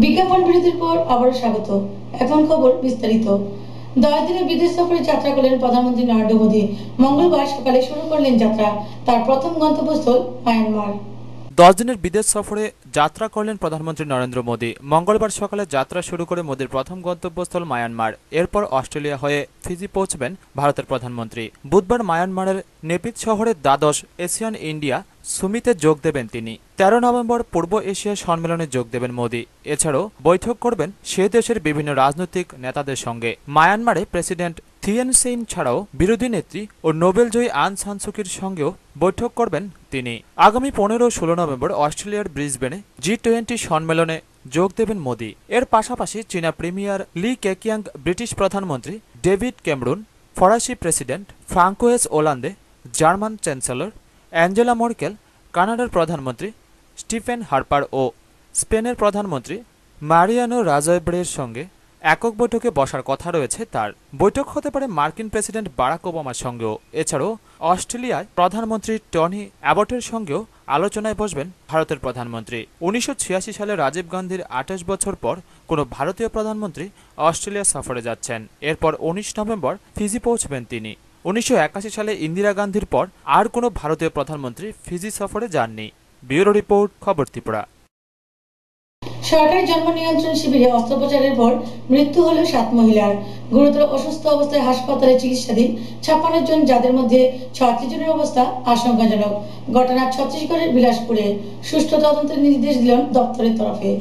বিজ্ঞাপন বিরতির পর আবারও স্বাগত। এখন খবর বিস্তারিত। 10 দিনের বিদেশ সফরে যাত্রা করলেন প্রধানমন্ত্রী নরেন্দ্র মোদী। মঙ্গলবার সকালে শুরু করলেন যাত্রা। তার প্রথম গন্তব্যস্থল মায়ানমার। 10 দিনের বিদেশ সফরে যাত্রা করলেন প্রধানমন্ত্রী নরেন্দ্র মোদী। মঙ্গলবার সকালে যাত্রা শুরু করে মোদীর প্রথম গন্তব্যস্থল মায়ানমার। এরপর অস্ট্রেলিয়া হয়ে ফিজি পৌঁছবেন ভারতের প্রধানমন্ত্রী। বুধবার মায়ানমারের নেপিত শহরের দ্বাদশ এশিয়ান ইন্ডিয়া সুমিতে যোগ দেবেন তিনি। 13 নভেম্বর পূর্ব এশিয়া সম্মেলনে যোগ দেবেন মোদী। এছাড়াও বৈঠক করবেন সে দেশের বিভিন্ন রাজনৈতিক নেতাদের সঙ্গে। মায়ানমারে প্রেসিডেন্ট থিয়েন সেইন ছাড়াও বিরোধী নেত্রী ও নোবেলজয়ী আং সান সুকির সঙ্গেও বৈঠক করবেন তিনি। আগামী 15 ও 16 নভেম্বর অস্ট্রেলিয়ার ব্রিসবেনে G20 সম্মেলনে যোগ দেবেন মোদী। এর পাশাপাশি চীনা প্রিমিয়ার লি কেকিয়াং, ব্রিটিশ প্রধানমন্ত্রী ডেভিড ক্যামেরুন, ফরাসি president François Hollande, German chancellor Angela Merkel, কানাডার প্রধানমন্ত্রী স্টিফেন হার্পার ও স্পেনের প্রধানমন্ত্রী মারিয়ানো রাজোয়ের সঙ্গে একক বৈঠকে বসার কথা রয়েছে তার। বৈঠক হতে পারে মার্কিন প্রেসিডেন্ট বারাক ওবামার সঙ্গেও। এছাড়াও অস্ট্রেলিয়ায় প্রধানমন্ত্রী টনি অ্যাবটের সঙ্গেও আলোচনায় বসবেন ভারতের প্রধানমন্ত্রী। 1986 সালে রাজীব গান্ধীর 28 বছর পর কোনো ভারতীয় প্রধানমন্ত্রী অস্ট্রেলিয়া সফরে যাচ্ছেন। এরপর 19 নভেম্বর ফিজি পৌঁছবেন তিনি। 1981 সালে ইন্দিরা গান্ধীর পর আর কোনো ভারতীয় প্রধানমন্ত্রী ফিজি সফরে যাননি। ব্যুরো রিপোর্ট, খবর ত্রিপুরা। সরকারি জন্ম নিয়ন্ত্রণ শিবিরে অস্ত্রোপচারের পর মৃত্যু হল 7 মহিলার। গুরুতর অসুস্থ অবস্থায় হাসপাতালে চিকিৎসাধীন 56 জন, যাদের মধ্যে 36 জনের অবস্থা আশঙ্কাজনক। ঘটনা ছত্তিশগড়ের বিলাসপুরে। সুষ্ঠু তদন্তের নির্দেশ দিলেন দপ্তরের তরফে।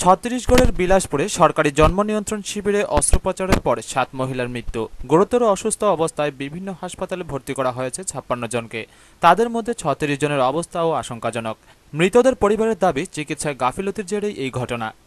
ছত্তিশগড়ের বিলাসপুরে সরকারি জন্ম নিয়ন্ত্রণ শিবিরে অস্ত্রোপচারের পর 7 মহিলার মৃত্যু। গুরুতর অসুস্থ অবস্থায় বিভিন্ন হাসপাতালে ভর্তি করা হয়েছে 56 জনকে। তাদের মধ্যে 36 জনের অবস্থাও আশঙ্কাজনক। মৃতদের পরিবারের দাবি, চিকিৎসায় গাফিলতির জেরেই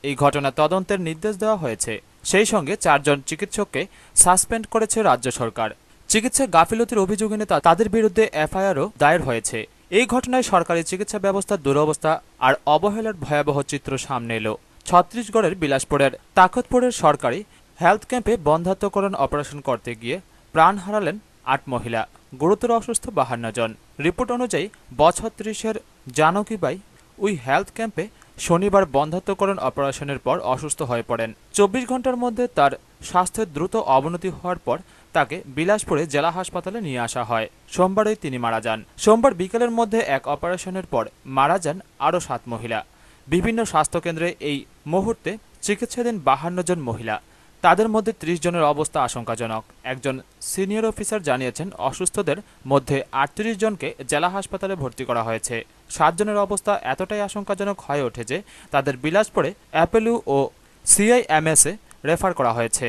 এই ঘটনা তদন্তের নির্দেশ দেওয়া হয়েছে। সেই সঙ্গে 4 জন চিকিৎসককে সাসপেন্ড করেছে রাজ্য সরকার। চিকিৎসায় গাফিলতির অভিযোগ এনে তাদের বিরুদ্ধে এফআইআরও দায়ের হয়েছে। এই ঘটনায় সরকারি চিকিৎসা ব্যবস্থার দুরবস্থা আর অবহেলার ভয়াবহ চিত্র সামনে এলো। ছত্তিশগড়ের বিলাসপুরের তাকতপুরের সরকারি হেলথ ক্যাম্পে বন্ধ্যাত্বকরণ অপারেশন করতে গিয়ে প্রাণ হারালেন 8 মহিলা। গুরুতর অসুস্থ 52 জন। রিপোর্ট অনুযায়ী ব36-এর জানকীবাই ওই হেলথ ক্যাম্পে শনিবার বন্ধ্যাত্বকরণ অপারেশনের পর অসুস্থ হয়ে পড়েন। 24 ঘন্টার মধ্যে তার স্বাস্থ্যের দ্রুত অবনতি হওয়ার পর তাকে বিলাসপুরে জেলা হাসপাতালে নিয়ে আসা হয়। সোমবারই তিনি মারা যান। সোমবার বিকেলের মধ্যে এক অপারেশনের পর মারা যান আরও 7 মহিলা। বিভিন্ন স্বাস্থ্যকেন্দ্রে এই মুহূর্তে চিকিৎসাধীন 52 জন মহিলা। তাদের মধ্যে 30 জনের অবস্থা আশঙ্কাজনক। একজন সিনিয়র অফিসার জানিয়েছেন, অসুস্থদের মধ্যে 38 জনকে জেলা হাসপাতালে ভর্তি করা হয়েছে। 7 জনের অবস্থা এতটাই আশঙ্কাজনক হয়ে ওঠে যে তাদের বিলাসপুরে অ্যাপেলু ও CIMS-এ রেফার করা হয়েছে।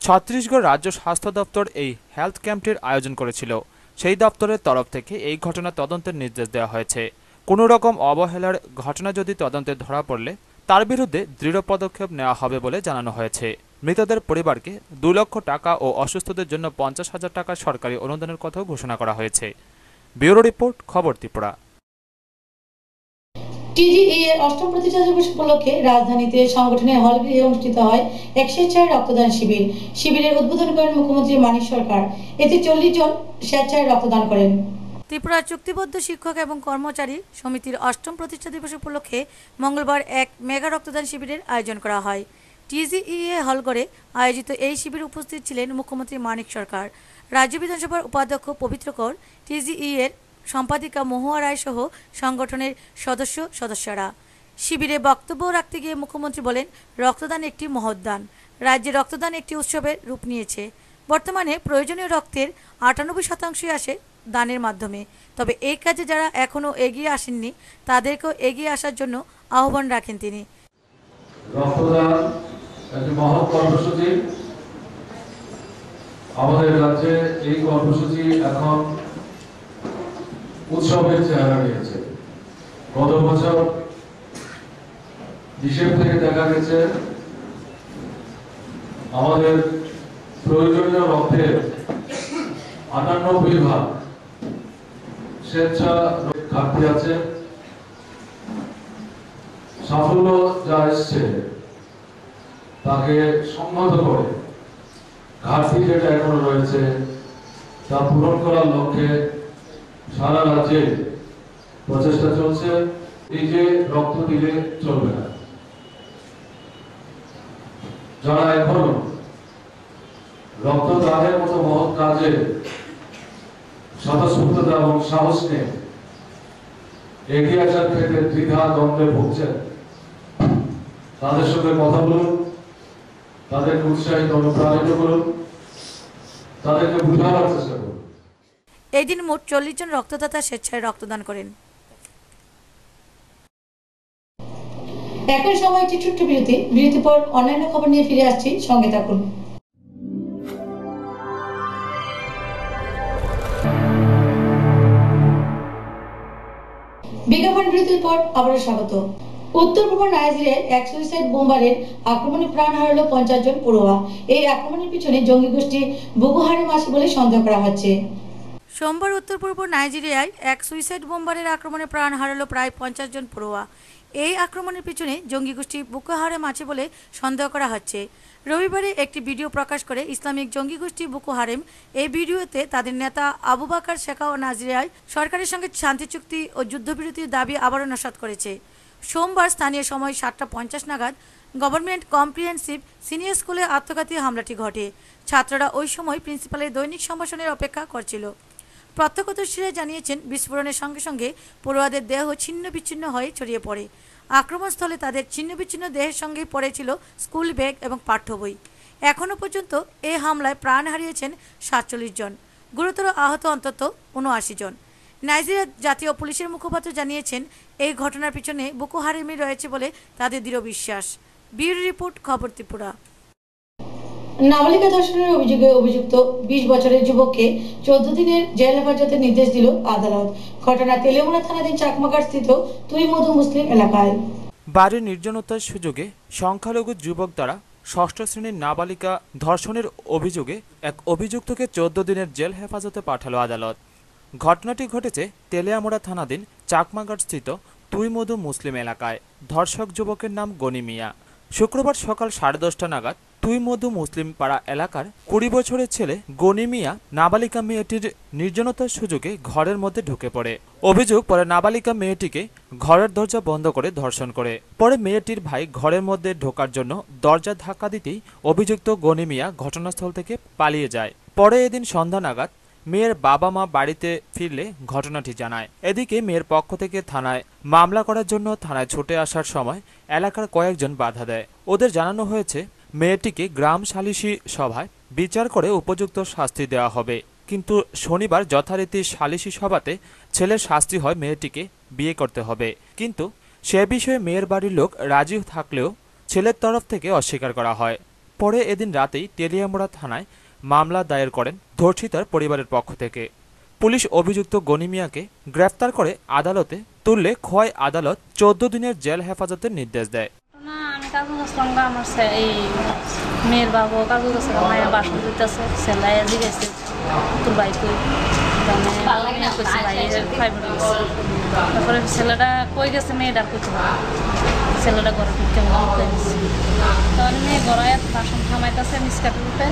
ছত্তিশগড় রাজ্য স্বাস্থ্য দপ্তর এই হেলথ ক্যাম্পটির আয়োজন করেছিল। সেই দপ্তরের তরফ থেকে এই ঘটনা তদন্তের নির্দেশ দেওয়া হয়েছে। কোনো রকম অবহেলার ঘটনা যদি তদন্তে ধরা পড়লে তার বিরুদ্ধে দৃঢ় পদক্ষেপ নেওয়া হবে বলে জানানো হয়েছে। মৃতদের পরিবারকে 2 লক্ষ টাকা ও অসুস্থদের জন্য 50,000 টাকা সরকারি অনুদানের কথাও ঘোষণা করা হয়েছে। ব্যুরো রিপোর্ট, খবর ত্রিপুরা। TGE এর 8ম প্রতিষ্ঠা দিবস উপলক্ষে রাজধানীতে সংগঠনের হলগৃহে অনুষ্ঠিত হয় এক স্বেচ্ছায় রক্তদান শিবির। শিবিরের উদ্বোধন করেন মুখ্যমন্ত্রী মানিক সরকার। এতে 40 জন স্বেচ্ছায় রক্তদান করেন। ত্রিপুরা চুক্তিবদ্ধ শিক্ষক এবং কর্মচারী সমিতির 8ম প্রতিষ্ঠা দিবস উপলক্ষে মঙ্গলবার এক মেগা রক্তদান শিবিরের আয়োজন করা হয়। TGE হলঘরে আয়োজিত এই শিবিরে উপস্থিত ছিলেন মুখ্যমন্ত্রী মানিক সরকার, রাজ্য বিধানসভার উপাধ্যক্ষ পবিত্র কর, TGE এর সম্পাদিকা মহুয়া রায় সহ সংগঠনের সদস্যরা। শিবিরে বক্তব্য রাখতে গিয়ে মুখ্যমন্ত্রী বলেন, রক্তদান একটি মহৎ দান। রাজ্যে রক্তদান একটি উৎসবের রূপ নিয়েছে। বর্তমানে প্রয়োজনীয় রক্তের 98% আসে দানের মাধ্যমে। তবে এই কাজে যারা এখনো এগিয়ে আসেননি তাদেরকেও এগিয়ে আসার জন্য আহ্বান রাখেন তিনি। রক্তদান একটি মহৎ কর্মসূচি। আমাদের রাজ্যে এই কর্মসূচি এখন উৎসবের চেহারা নিয়েছে। গত বছর হিসেব থেকে দেখা গেছে আমাদের প্রয়োজনীয় রক্তের 98% স্বেচ্ছা ঘাটতি আছে। সাফল্য যা এসছে তাকে সংহত করে ঘাটতি যেটা এখনো রয়েছে তা পূরণ করার লক্ষ্যে সারা রাজ্যে প্রচেষ্টা চলছে। এই যে রক্ত দিলে চলবে না, যারা এখনো রক্তদানের মতো মহৎ কাজে স্বতঃস্ফূর্ততা এবং সাহস নিয়ে এগিয়ে আসার ক্ষেত্রে দ্বিধা দ্বন্দ্বে ভুগছেন, তাদের সঙ্গে কথা বলুন, তাদেরকে উৎসাহিত অনুপ্রাণিত করুন, তাদেরকে বুঝানোর চেষ্টা করুন। এই দিন মোট 40 জন রক্তদাতা স্বেচ্ছায় রক্তদান করেন। একই সময় একটি ছোট্ট বিরতি পর অন্যান্য খবর নিয়ে ফিরে আসছি, সঙ্গে থাকুন। বিজ্ঞাপন বিরতির পর আবারও স্বাগত। উত্তর পূর্ব নাইজেরিয়ায় এক সুইসাইড বোমারের আক্রমণে প্রাণ হারালো 50 জন পড়ুয়া। এই আক্রমণের পিছনে জঙ্গি গোষ্ঠী বোকো হারাম আছে বলে সন্দেহ করা হচ্ছে। সোমবার উত্তর পূর্ব নাইজেরিয়ায় এক সুইসাইড বোমারের আক্রমণে প্রাণ হারালো প্রায় 50 জন পড়ুয়া। এই আক্রমণের পিছনে জঙ্গি গোষ্ঠী বোকো হারাম আছে বলে সন্দেহ করা হচ্ছে। রবিবারে একটি ভিডিও প্রকাশ করে ইসলামিক জঙ্গি গোষ্ঠী বোকো হারাম এই ভিডিওতে তাদের নেতা আবু বাকার শেখাও নাইজেরিয়ায় সরকারের সঙ্গে শান্তি চুক্তি ও যুদ্ধবিরতির দাবি আবারও নস্যাৎ করেছে। সোমবার স্থানীয় সময় 7:50 নাগাদ গভর্নমেন্ট কম্প্রিহেন্সিভ সিনিয়র স্কুলে আত্মঘাতী হামলাটি ঘটে। ছাত্ররা ওই সময় প্রিন্সিপালের দৈনিক সম্ভাষণের অপেক্ষা করছিল। প্রত্যক্ষদর্শীরা জানিয়েছেন, বিস্ফোরণের সঙ্গে সঙ্গে পড়ুয়াদের দেহ ছিন্ন বিচ্ছিন্ন হয়ে ছড়িয়ে পড়ে। আক্রমণস্থলে তাদের ছিন্ন বিচ্ছিন্ন দেহের সঙ্গেই পড়েছিল স্কুল ব্যাগ এবং পাঠ্য বই। এখনও পর্যন্ত এই হামলায় প্রাণ হারিয়েছেন 47 জন, গুরুতর আহত অন্তত 79 জন। নাইজেরিয়া জাতীয় পুলিশের মুখপাত্র জানিয়েছেন, এই ঘটনার পিছনে বোকো হারামই রয়েছে বলে তাদের দৃঢ় বিশ্বাস। ব্যুরো রিপোর্ট, খবর ত্রিপুরা। নাবালিকা ধর্ষণের অভিযোগে অভিযুক্ত 20 বছরের যুবককে 14 দিনের জেল হেফাজতের নির্দেশ দিল আদালত। ঘটনা তেলেমুনা থানাধীন চাকমাঘাট স্থিত তুইমধু মুসলিম এলাকায়। বাড়ির নির্জনতার সুযোগে সংখ্যালঘু যুবক দ্বারা 6ষ্ঠ শ্রেণীর নাবালিকা ধর্ষণের অভিযোগে এক অভিযুক্তকে 14 দিনের জেল হেফাজতে পাঠালো আদালত। ঘটনাটি ঘটেছে তেলিয়ামুড়া থানাধীন চাকমাঘাট স্থিত তুইমধু মুসলিম এলাকায়। ধর্ষক যুবকের নাম গনি মিয়া। শুক্রবার সকাল 10:30 নাগাদ তুইমধু মুসলিম পাড়া এলাকার 20 বছরের ছেলে গনি মিয়া নাবালিকা মেয়েটির নির্জনতার সুযোগে ঘরের মধ্যে ঢুকে পড়ে। অভিযোগ, পরে নাবালিকা মেয়েটিকে ঘরের দরজা বন্ধ করে ধর্ষণ করে। পরে মেয়েটির ভাই ঘরের মধ্যে ঢোকার জন্য দরজা ধাক্কা দিতেই অভিযুক্ত গনি মিয়া ঘটনাস্থল থেকে পালিয়ে যায়। পরে এদিন সন্ধ্যা নাগাদ মেয়ের বাবা মা বাড়িতে ফিরলে ঘটনাটি জানায়। এদিকে মেয়ের পক্ষ থেকে থানায় মামলা করার জন্য থানায় ছুটে আসার সময় এলাকার কয়েকজন বাধা দেয়। ওদের জানানো হয়েছে মেয়েটিকে গ্রাম সালিশি সভায় বিচার করে উপযুক্ত শাস্তি দেওয়া হবে। কিন্তু শনিবার যথারীতি সালিশি সভাতে ছেলের শাস্তি হয় মেয়েটিকে বিয়ে করতে হবে। কিন্তু সে বিষয়ে মেয়ের বাড়ির লোক রাজি থাকলেও ছেলের তরফ থেকে অস্বীকার করা হয়। পরে এদিন রাতেই তেলিয়ামুড়া থানায় মামলা দায়ের করেন ধর্ষিতার পরিবারের পক্ষ থেকে। পুলিশ অভিযুক্ত গনি মিয়াকে গ্রেফতার করে আদালতে তুললে খোয়াই আদালত 14 দিনের জেল হেফাজতের নির্দেশ দেয়। আমি কাজু করছিলাম, আমার এই মেয়ের বাবু কাজু করছে, মায়ের বাসন দিতেছে, ছেলে জিজ্ঞেসে তোর ভাই কই, তারপরে ছেলেটা কই গেছে, মেয়েটা কইতে ছেলেটা ঘরে ঢুকতে তাহলে মেয়ে গড়ায় বাসন থামাইতেছে মিসকাটের রূপে।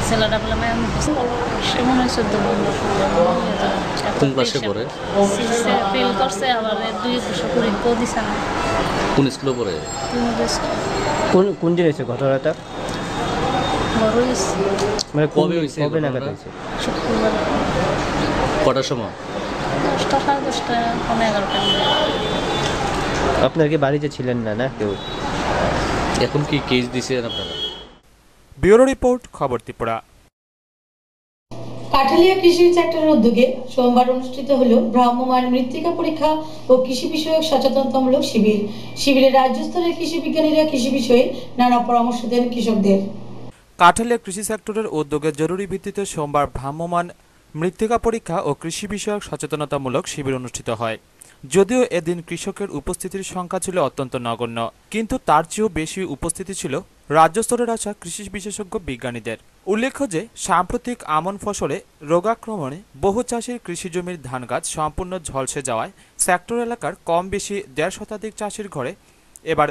ছেলেটা বলে মায়ের সে মনে হয় 14 ফিল করছে, আবার 2 বছর করে কেউ দিছে না। কোন স্কুলে পড়ে? কোন জিনিসের ঘটনাটা মানে কবে হয়েছে? কবে নাগাদ হয়েছে? শুক্রবার। কটার সময়? 10টা, 10:30, 11টা। আপনার কি বাড়িতে ছিলেন না? না কেউ? এখন কি কেস দিয়েছেন আপনারা? ব্যুরো রিপোর্ট, খবর ত্রিপুরা। কাঠালিয়া কৃষি সেক্টরের উদ্যোগে সোমবার অনুষ্ঠিত হল ভ্রাম্যমাণ মৃত্তিকা পরীক্ষা ও কৃষি বিষয়ক সচেতনতামূলক শিবির। শিবিরে রাজ্য স্তরের কৃষি বিজ্ঞানীরা কৃষি বিষয়ে নানা পরামর্শ দেন কৃষকদের। কাঠালিয়া কৃষি সেক্টরের উদ্যোগে জরুরি ভিত্তিতে সোমবার ভ্রাম্যমাণ মৃত্তিকা পরীক্ষা ও কৃষি বিষয়ক সচেতনতামূলক শিবির অনুষ্ঠিত হয়। যদিও এদিন কৃষকের উপস্থিতির সংখ্যা ছিল অত্যন্ত নগণ্য, কিন্তু তার চেয়েও বেশি উপস্থিতি ছিল রাজ্য স্তরের আসা কৃষি বিশেষজ্ঞ বিজ্ঞানীদের। উল্লেখ্য যে সাম্প্রতিক আমন ফসলে রোগাক্রমণে বহু চাষির কৃষি জমির ধান গাছ সম্পূর্ণ ঝলসে যাওয়ায় সেক্টর এলাকার কম বেশি 1.5 শতাধিক চাষির ঘরে এবার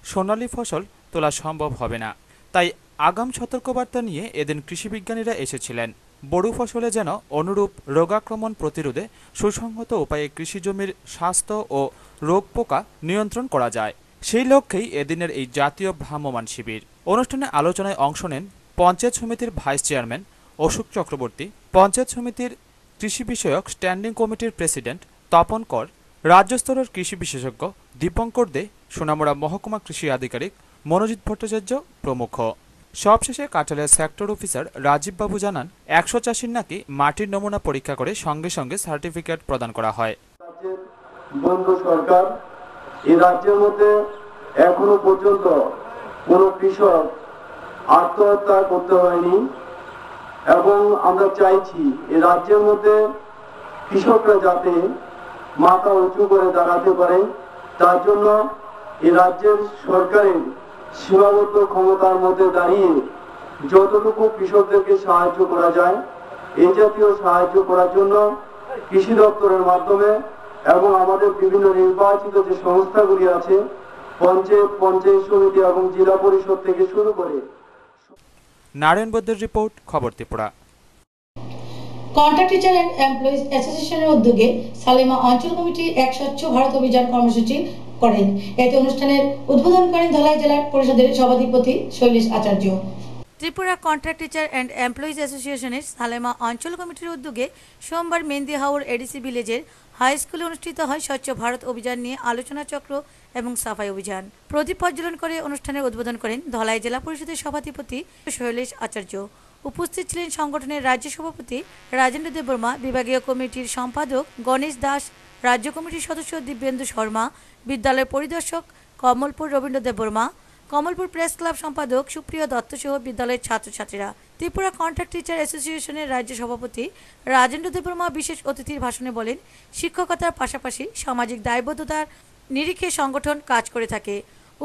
সোনালী ফসল তোলা সম্ভব হবে না। তাই আগাম সতর্কবার্তা নিয়ে এদিন কৃষি বিজ্ঞানীরা এসেছিলেন। বড়ু ফসলে যেন অনুরূপ রোগাক্রমণ প্রতিরোধে সুসংহত উপায়ে কৃষি জমির স্বাস্থ্য ও রোগ পোকা নিয়ন্ত্রণ করা যায়, সেই লক্ষ্যেই এদিনের এই জাতীয় ভ্রাম্যমাণ শিবির। অনুষ্ঠানে আলোচনায় অংশ নেন পঞ্চায়েত সমিতির ভাইস চেয়ারম্যান অশোক চক্রবর্তী, পঞ্চায়েত সমিতির কৃষি বিষয়ক স্ট্যান্ডিং কমিটির প্রেসিডেন্ট তপন কর, রাজ্য স্তরের কৃষি বিশেষজ্ঞ দীপঙ্কর দে, সোনামুড়া মহকুমা কৃষি আধিকারিক মনোজিৎ ভট্টাচার্য প্রমুখ। সবশেষে কাঠালিয়া সেক্টর অফিসার রাজীব বাবু জানান, 100 চাষির নাকি মাটির নমুনা পরীক্ষা করে সঙ্গে সঙ্গে সার্টিফিকেট প্রদান করা হয়। বন্ধু সরকার এই রাজ্যের মধ্যে এখনো পর্যন্ত কোনো কৃষক আত্মহত্যা করতে হয়নি এবং আমরা চাইছি এই রাজ্যের মধ্যে কৃষকরা যাতে মাথা উঁচু করে দাঁড়াতে পারে, তার জন্য এই রাজ্যের সরকারের সীমাবদ্ধ ক্ষমতার মধ্যে দাঁড়িয়ে যতটুকু কৃষকদেরকে সাহায্য করা যায় এই জাতীয় সাহায্য করার জন্য কৃষি দপ্তরের মাধ্যমে এবং আমাদের বিভিন্ন নির্বাচিত যে সংস্থাগুলি আছে পঞ্চায়েত সমিতি এবং জেলা পরিষদ থেকে শুরু করে। নারায়ণ বৈদ্যের রিপোর্ট, খবর Tripura. Contract teacher and employees অ্যাসোসিয়েশনের উদ্যোগে সালেমা অঞ্চল কমিটি এক স্বচ্ছ ভারত অভিযান কর্মসূচি করেন। এতে অনুষ্ঠানের উদ্বোধন করেন ধলাই জেলা পরিষদের সভাধিপতি Shailesh Acharya. Tripura contract teacher and employees অ্যাসোসিয়েশনের সালেমা অঞ্চল কমিটির উদ্যোগে সোমবার মেহেন্দি হাওর এডিসি ভিলেজের হাই স্কুলে অনুষ্ঠিত হয় স্বচ্ছ ভারত অভিযান নিয়ে আলোচনা চক্র এবং সাফাই অভিযান। প্রদীপ প্রজ্বলন করে অনুষ্ঠানের উদ্বোধন করেন ধলাই জেলা পরিষদের সভাধিপতি শৈলেশ আচার্য। উপস্থিত ছিলেন সংগঠনের রাজ্য সভাপতি রাজেন্দ্র দেববর্মা, বিভাগীয় কমিটির সম্পাদক গণেশ দাস, রাজ্য কমিটির সদস্য দিব্যেন্দু শর্মা, বিদ্যালয় পরিদর্শক কমলপুর রবীন্দ্র দেববর্মা, কমলপুর প্রেস ক্লাব সম্পাদক সুপ্রিয় দত্ত সহ বিদ্যালয়ের ছাত্রছাত্রীরা। ত্রিপুরা কন্ট্রাক্ট টিচার অ্যাসোসিয়েশনের রাজ্য সভাপতি রাজেন্দ্র দেববর্মা বিশেষ অতিথির ভাষণে বলেন, শিক্ষকতার পাশাপাশি সামাজিক দায়বদ্ধতার নিরিখে সংগঠন কাজ করে থাকে।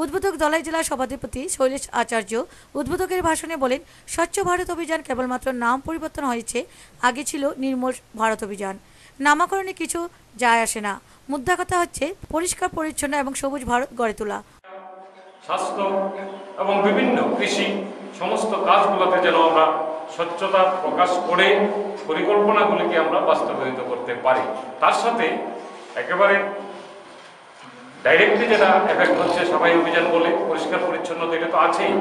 উদ্বোধক ধলাই জেলা সভাধিপতি শৈলেশ আচার্য উদ্বোধকের ভাষণে বলেন, স্বচ্ছ ভারত অভিযান কেবলমাত্র নাম পরিবর্তন হয়েছে, আগে ছিল নির্মল ভারত অভিযান। নামকরণে কিছু যায় আসে না, মুদ্রা কথা হচ্ছে পরিষ্কার পরিচ্ছন্ন এবং সবুজ ভারত গড়ে তোলা। স্বাস্থ্য এবং বিভিন্ন কৃষি সমস্ত কাজগুলোতে যেন আমরা স্বচ্ছতা প্রকাশ করে পরিকল্পনাগুলিকে আমরা বাস্তবায়িত করতে পারি। তার সাথে একেবারে ডাইরেক্টলি যেটা এফেক্ট হচ্ছে সাফাই অভিযান বলে পরিষ্কার পরিচ্ছন্নতা, এটা তো আছেই,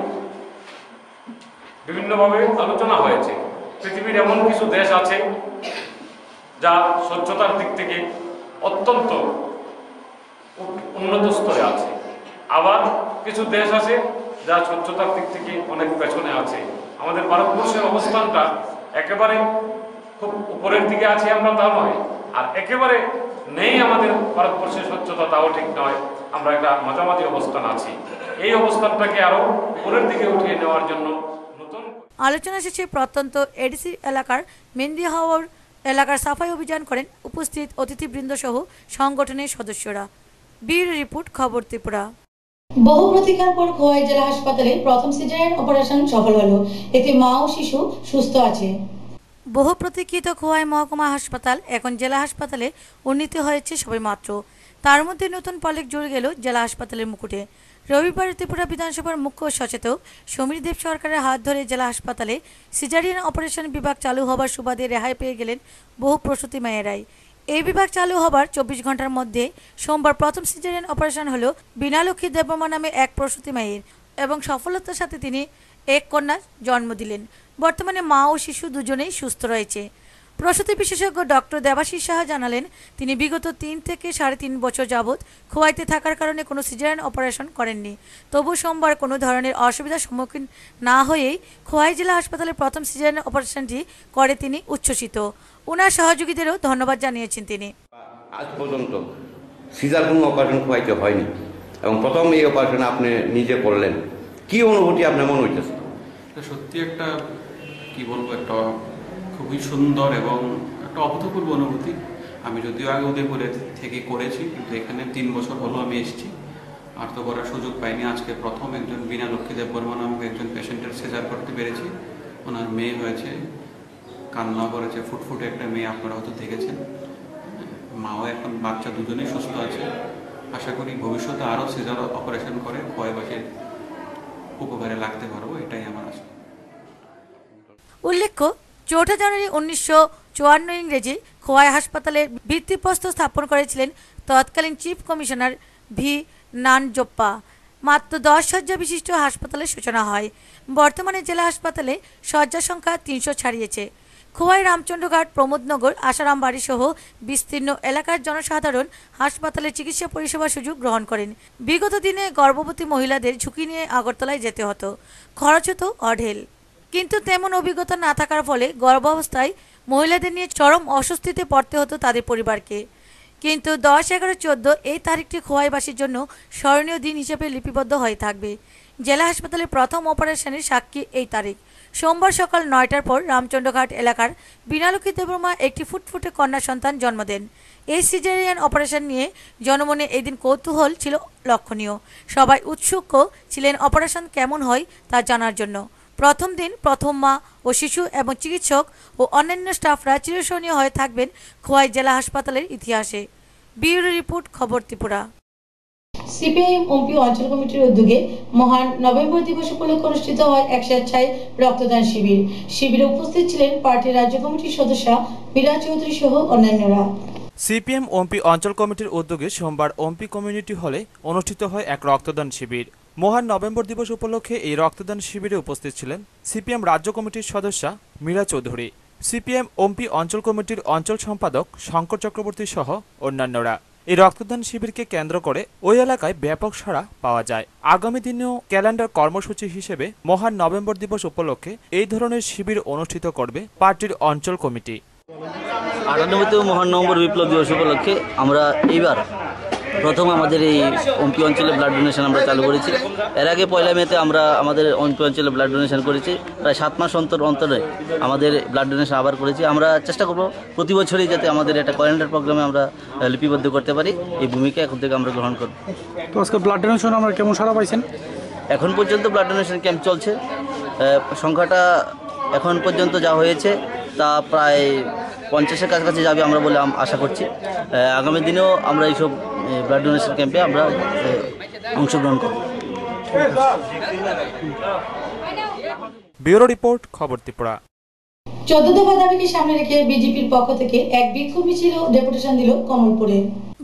বিভিন্নভাবে আলোচনা হয়েছে। পৃথিবীর এমন কিছু দেশ আছে যা স্বচ্ছতার দিক থেকে অত্যন্ত উন্নত স্তরে আছে, আবার কিছু দেশ আছে যা স্বচ্ছতার দিক থেকে অনেক পেছনে আছে। আমাদের ভারতবর্ষের অবস্থানটা একেবারে খুব উপরের দিকে আছে আমরা তা নয়, আর একেবারে নেই আমাদের ভারতবর্ষের স্বচ্ছতা তাও ঠিক নয়, আমরা একটা মাঝামাঝি অবস্থান আছি। এই অবস্থানটাকে আরো উপরের দিকে উঠিয়ে নেওয়ার জন্য নতুন আলোচনা শেষে প্রত্যন্ত এডিসি এলাকার মেহেন্দি হাওর এলাকার সাফাই অভিযান করেন উপস্থিত অতিথিবৃন্দ সহ সংগঠনের সদস্যরা। ব্যুরো রিপোর্ট, খবর ত্রিপুরা। বহু প্রতীক্ষার পর খোয়াই জেলা হাসপাতালে প্রথম সিজারিয়ান অপারেশন সফল হলো। এতে মা ও শিশু সুস্থ আছে। বহু প্রতীক্ষিত খোয়াই মহকুমা হাসপাতাল এখন জেলা হাসপাতালে উন্নীত হয়েছে সবেমাত্র। তার মধ্যে নতুন পলেক জুড়ে গেল জেলা হাসপাতালের মুকুটে। রবিবার ত্রিপুরা বিধানসভার মুখ্য সচেতক সমীর দেব সরকারের হাত ধরে জেলা হাসপাতালে সিজারিয়ান অপারেশন বিভাগ চালু হবার সুবাদে রেহাই পেয়ে গেলেন বহু প্রসূতি মায়েরাই। এই বিভাগ চালু হবার 24 ঘন্টার মধ্যে সোমবার প্রথম সিজারিয়ান অপারেশন হলো বিনালক্ষী দেববর্মা নামে এক প্রসূতি মায়ের এবং সফলতার সাথে তিনি এক কন্যা জন্ম দিলেন। বর্তমানে মা ও শিশু দুজনেই সুস্থ রয়েছে। প্রসূতি বিশেষজ্ঞ ডক্টর দেবাশিস সাহা জানালেন, তিনি বিগত 3 থেকে 3.5 বছর যাবৎ খোয়াইতে থাকার কারণে কোনো সিজারিয়ান অপারেশন করেননি। তবু সোমবার কোনো ধরনের অসুবিধার সম্মুখীন না হয়েই খোয়াই জেলা হাসপাতালে প্রথম সিজারিয়ান অপারেশনটি করে তিনি উচ্ছ্বসিত। ওনার সহযোগীদেরও ধন্যবাদ জানিয়েছেন তিনি। আজ পর্যন্ত সিজার কোনো অপারেশন খোয়াইতে হয়নি এবং প্রথম এই অপারেশন আপনি নিজে করলেন, কি অনুভূতি আপনার মনে হইতেছে? সত্যি একটা কি বলবো, একটা খুবই সুন্দর এবং একটা অভূতপূর্ব অনুভূতি। আমি যদিও আগে উদয়পুরে থেকে করেছি, কিন্তু এখানে 3 বছর হলো আমি এসেছি, আর তো করার সুযোগ পাইনি। আজকে প্রথম একজন বিনালক্ষী দেববর্মা নামক একজন পেশেন্টের সিজার করতে পেরেছি। ওনার মেয়ে হয়েছে, কান্না করেছে, ফুটফুটে একটা মেয়ে, আপনারা হয়তো দেখেছেন। মাও এখন বাচ্চা দুজনেই সুস্থ আছে। আশা করি ভবিষ্যতে আরও সিজার অপারেশন করে খোয়াইবাসীর উপকারে লাগতে পারবো, এটাই আমার আশা। উল্লেখ্য, 4 জানুয়ারি 1954 ইংরেজি খোয়াই হাসপাতালের ভিত্তিপ্রস্তর স্থাপন করেছিলেন তৎকালীন চিফ কমিশনার ভি নানজোপ্পা। মাত্র 10 শয্যা বিশিষ্ট হাসপাতালের সূচনা হয়। বর্তমানে জেলা হাসপাতালে শয্যা সংখ্যা 300 ছাড়িয়েছে। খোয়াই, রামচন্দ্রঘাট, প্রমোদনগর, আশারাম বাড়ি সহ বিস্তীর্ণ এলাকার জনসাধারণ হাসপাতালের চিকিৎসা পরিষেবার সুযোগ গ্রহণ করেন। বিগত দিনে গর্ভবতী মহিলাদের ঝুঁকি নিয়ে আগরতলায় যেতে হতো, খরচ হতো অঢেল। কিন্তু তেমন অভিজ্ঞতা না থাকার ফলে গর্ভাবস্থায় মহিলাদের নিয়ে চরম অস্বস্তিতে পড়তে হতো তাদের পরিবারকে। কিন্তু 10, 11, 14 এই তারিখটি খোয়াইবাসীর জন্য স্মরণীয় দিন হিসেবে লিপিবদ্ধ হয়ে থাকবে। জেলা হাসপাতালে প্রথম অপারেশনের সাক্ষী এই তারিখ। সোমবার সকাল 9টার পর রামচন্দ্রঘাট এলাকার বিনালক্ষী দেববর্মা একটি ফুটফুটে কন্যা সন্তান জন্ম দেন। এই সিজারিয়ান অপারেশন নিয়ে জনমনে এই দিন কৌতূহল ছিল লক্ষণীয়। সবাই উৎসুক ছিলেন অপারেশন কেমন হয় তা জানার জন্য। প্রথম দিন প্রথম মা ও শিশু এবং চিকিৎসক ও অন্যান্য স্টাফরা চিরস্মরণীয় হয়ে থাকবেন খোয়াই জেলা হাসপাতালের ইতিহাসে। ব্যুরো রিপোর্ট, খবর ত্রিপুরা। সিপিআইএম ওমপি অঞ্চল কমিটির উদ্যোগে মহান নভেম্বর দিবস উপলক্ষে অনুষ্ঠিত হয় এক স্বেচ্ছায় রক্তদান শিবির। শিবিরে উপস্থিত ছিলেন পার্টির রাজ্য কমিটির সদস্য মীরা চৌধুরী সহ অন্যান্যরা। সিপিএম ওমপি অঞ্চল কমিটির উদ্যোগে সোমবার ওমপি কমিউনিটি হলে অনুষ্ঠিত হয় এক রক্তদান শিবির। মহান নভেম্বর দিবস উপলক্ষে এই রক্তদান শিবিরে উপস্থিত ছিলেন সিপিএম রাজ্য কমিটির সদস্য মীরা চৌধুরী, সিপিএম ওমপি অঞ্চল কমিটির অঞ্চল সম্পাদক শঙ্কর চক্রবর্তী সহ অন্যান্যরা। এই রক্তদান শিবিরকে কেন্দ্র করে ওই এলাকায় ব্যাপক সাড়া পাওয়া যায়। আগামী দিনেও ক্যালেন্ডার কর্মসূচি হিসেবে মহান নভেম্বর দিবস উপলক্ষে এই ধরনের শিবির অনুষ্ঠিত করবে পার্টির অঞ্চল কমিটি। 98 মহান নভেম্বর বিপ্লব দিবস উপলক্ষে আমরা এইবার প্রথম আমাদের এই ওমপি অঞ্চলে ব্লাড ডোনেশন আমরা চালু করেছি। এর আগে 1 মেতে আমরা আমাদের ওমপি অঞ্চলে ব্লাড ডোনেশন করেছি। প্রায় 7 মাস অন্তরে আমাদের ব্লাড ডোনেশন আবার করেছি। আমরা চেষ্টা করব প্রতি বছরই যাতে আমাদের একটা ক্যালেন্ডার প্রোগ্রামে আমরা লিপিবদ্ধ করতে পারি। এই ভূমিকা এখন থেকে আমরা গ্রহণ করব। তো আজকে ব্লাড ডোনেশন আমরা কেমন সাড়া পাইছেন? এখন পর্যন্ত ব্লাড ডোনেশন ক্যাম্প চলছে। সংখ্যাটা এখন পর্যন্ত যা হয়েছে তা প্রায় 50-এর কাছাকাছি যাবে আমরা বলে আশা করছি। আগামী দিনেও আমরা এইসব ব্লাড ডোনেশন ক্যাম্পে আমরা অংশগ্রহণ করব। ব্যুরো রিপোর্ট, খবর ত্রিপুরা। 14 দফা দাবিকে সামনে রেখে বিজেপির পক্ষ থেকে এক বিক্ষোভ মিছিল ও ডেপুটেশন দিল কমলপুরে।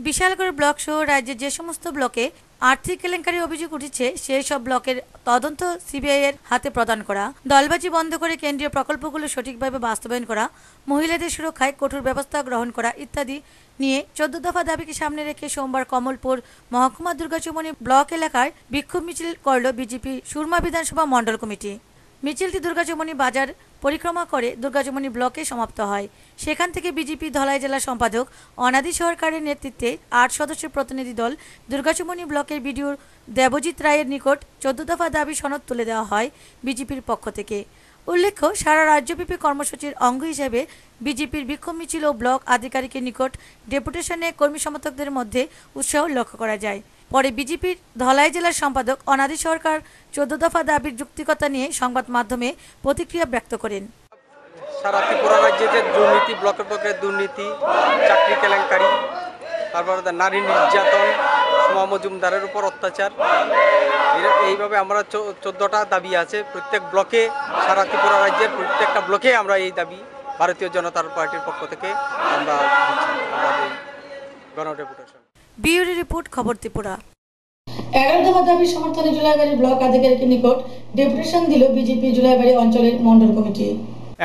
বিশালগড় ব্লক সহ রাজ্যের যে সমস্ত ব্লকে আর্থিক কেলেঙ্কারির অভিযোগ উঠেছে সেই সব ব্লকের তদন্ত সিবিআই এর হাতে প্রদান করা, দলবাজি বন্ধ করে কেন্দ্রীয় প্রকল্পগুলো সঠিকভাবে বাস্তবায়ন করা, মহিলাদের সুরক্ষায় কঠোর ব্যবস্থা গ্রহণ করা ইত্যাদি নিয়ে 14 দফা দাবিকে সামনে রেখে সোমবার কমলপুর মহকুমা দুর্গাচুমনি ব্লক এলাকায় বিক্ষোভ মিছিল করল বিজেপি সুরমা বিধানসভা মণ্ডল কমিটি। মিছিলটি দুর্গাচুমনি বাজার পরিক্রমা করে দুর্গাচুমনি ব্লকে সমাপ্ত হয়। সেখান থেকে বিজেপি ধলাই জেলা সম্পাদক অনাদি সরকারের নেতৃত্বে 8 সদস্যের প্রতিনিধি দল দুর্গাচুমনি ব্লকের বিডিও দেবজিৎ রায়ের নিকট 14 দফা দাবি সনদ তুলে দেওয়া হয় বিজেপির পক্ষ থেকে। উল্লেখ্য, সারা রাজ্যব্যাপী কর্মসূচির অঙ্গ হিসেবে বিজেপির বিক্ষোভ মিছিল ও ব্লক আধিকারিকের নিকট ডেপুটেশনে কর্মী সমর্থকদের মধ্যে উৎসাহ লক্ষ্য করা যায়। পরে বিজেপির ধলাই জেলার সম্পাদক অনাদি সরকার 14 দফা দাবির যুক্তিকতা নিয়ে সংবাদ মাধ্যমে প্রতিক্রিয়া ব্যক্ত করেন। সারা ত্রিপুরা রাজ্যে যে দুর্নীতি, ব্লকের ব্লকের দুর্নীতি, চাকরি কেলেঙ্কারি, তারপরে নারী নির্যাতন, সোমা মজুমদারের উপর অত্যাচার, এইভাবে আমরা 14টা দাবি আছে প্রত্যেক ব্লকে, সারা ত্রিপুরা রাজ্যের প্রত্যেকটা ব্লকে আমরা এই দাবি ভারতীয় জনতা পার্টির পক্ষ থেকে আমরা গণডেপুটেশন। ব্যুরো রিপোর্ট, খবর ত্রিপুরা। 11 দফা দাবির সমর্থনে জুলাইবাড়ি ব্লক আধিকারিকের নিকট ডেপুটেশন দিল বিজেপি জুলাইবাড়ি অঞ্চলের মণ্ডল কমিটি।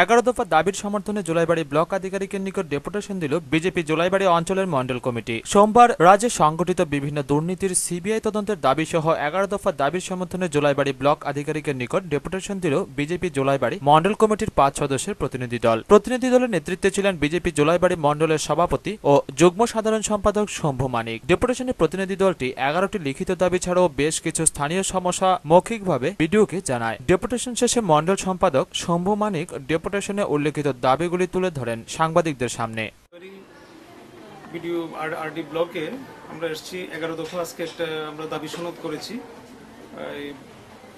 11 দফা দাবির সমর্থনে জুলাইবাড়ি ব্লক আধিকারিকের নিকট ডেপুটেশন দিল বিজেপি জুলাইবাড়ি অঞ্চলের মণ্ডল কমিটি। সোমবার রাজ্যে সংগঠিত বিভিন্ন দুর্নীতির সিবিআই তদন্তের দাবি সহ 11 দফা দাবির সমর্থনে জুলাইবাড়ি ব্লক আধিকারিকের নিকট ডেপুটেশন দিল বিজেপি জুলাইবাড়ি মণ্ডল কমিটির 5 সদস্যের প্রতিনিধি দল। প্রতিনিধি দলের নেতৃত্বে ছিলেন বিজেপি জুলাইবাড়ি মণ্ডলের সভাপতি ও যুগ্ম সাধারণ সম্পাদক শম্ভু মানিক। ডেপুটেশনের প্রতিনিধি দলটি 11টি লিখিত দাবি ছাড়াও বেশ কিছু স্থানীয় সমস্যা মৌখিকভাবে বিডিওকে জানায়। ডেপুটেশন শেষে মণ্ডল সম্পাদক শম্ভু মানিক ডেপুটেশনে উল্লেখিত দাবিগুলি তুলে ধরেন সাংবাদিকদের সামনে। ভিডিও আরডি ব্লকে আমরা এসেছি 11 দফা আজকে একটা আমরা দাবি সনদ করেছি।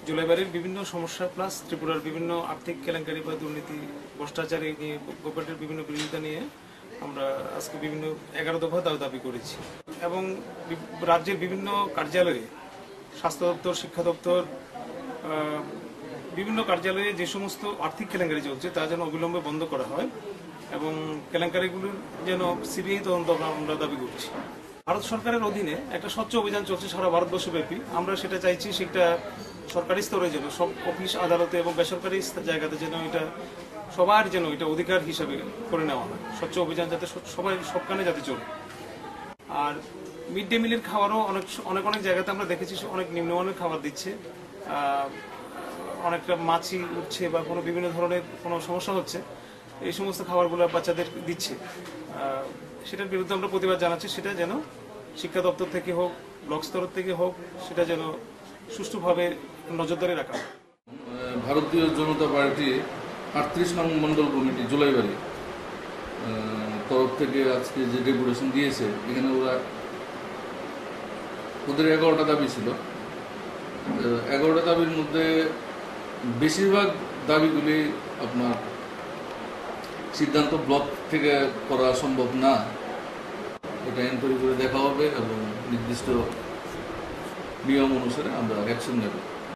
জুলাইবাড়ির বিভিন্ন সমস্যা প্লাস ত্রিপুরার বিভিন্ন আর্থিক কেলেঙ্কারি বা দুর্নীতি ভ্রষ্টাচার নিয়ে গভর্নমেন্টের বিভিন্ন বিরোধিতা নিয়ে আমরা আজকে বিভিন্ন 11 দফা দাবি করেছি এবং রাজ্যের বিভিন্ন কার্যালয়ে, স্বাস্থ্য দপ্তর, শিক্ষা দপ্তর, বিভিন্ন কার্যালয়ে যে সমস্ত আর্থিক কেলেঙ্কারি চলছে তা যেন অবিলম্বে বন্ধ করা হয় এবং কেলেঙ্কারিগুলোর যেন সিবিআই তদন্ত আমরা দাবি করছি। ভারত সরকারের অধীনে একটা স্বচ্ছ অভিযান চলছে সারা ভারতবর্ষব্যাপী। আমরা সেটা চাইছি সেটা সরকারি স্তরে যেন সব অফিস আদালতে এবং বেসরকারি জায়গাতে যেন এটা সবার যেন এটা অধিকার হিসাবে করে নেওয়া হয়। স্বচ্ছ অভিযান যাতে সবাই সবখানে যাতে চলে। আর মিড ডে মিলের খাবারও অনেক জায়গাতে আমরা দেখেছি অনেক নিম্নমানের খাবার দিচ্ছে, অনেকটা মাছি উঠছে বা কোনো বিভিন্ন ধরনের কোনো সমস্যা হচ্ছে, এই সমস্ত খাবারগুলো বাচ্চাদের দিচ্ছে। সেটার বিরুদ্ধে আমরা প্রতিবাদ জানাচ্ছি। সেটা যেন শিক্ষা দপ্তর থেকে হোক, ব্লক স্তর থেকে হোক, সেটা যেন সুষ্ঠুভাবে নজরদারি রাখা হয়। ভারতীয় জনতা পার্টি 38 নং মন্ডল কমিটি জুলাইবাড়ি তরফ থেকে আজকে যে ডেপুটেশন দিয়েছে, এখানে ওদের 11টা দাবি ছিল। 11টা দাবির মধ্যে বেশিরভাগ দাবিগুলি আপনার সিদ্ধান্ত ব্লক থেকে করা সম্ভব না, এটা এনকোয়ারি করে দেখা হবে এবং নির্দিষ্ট নিয়ম অনুসারে আমরা অ্যাকশন নেব।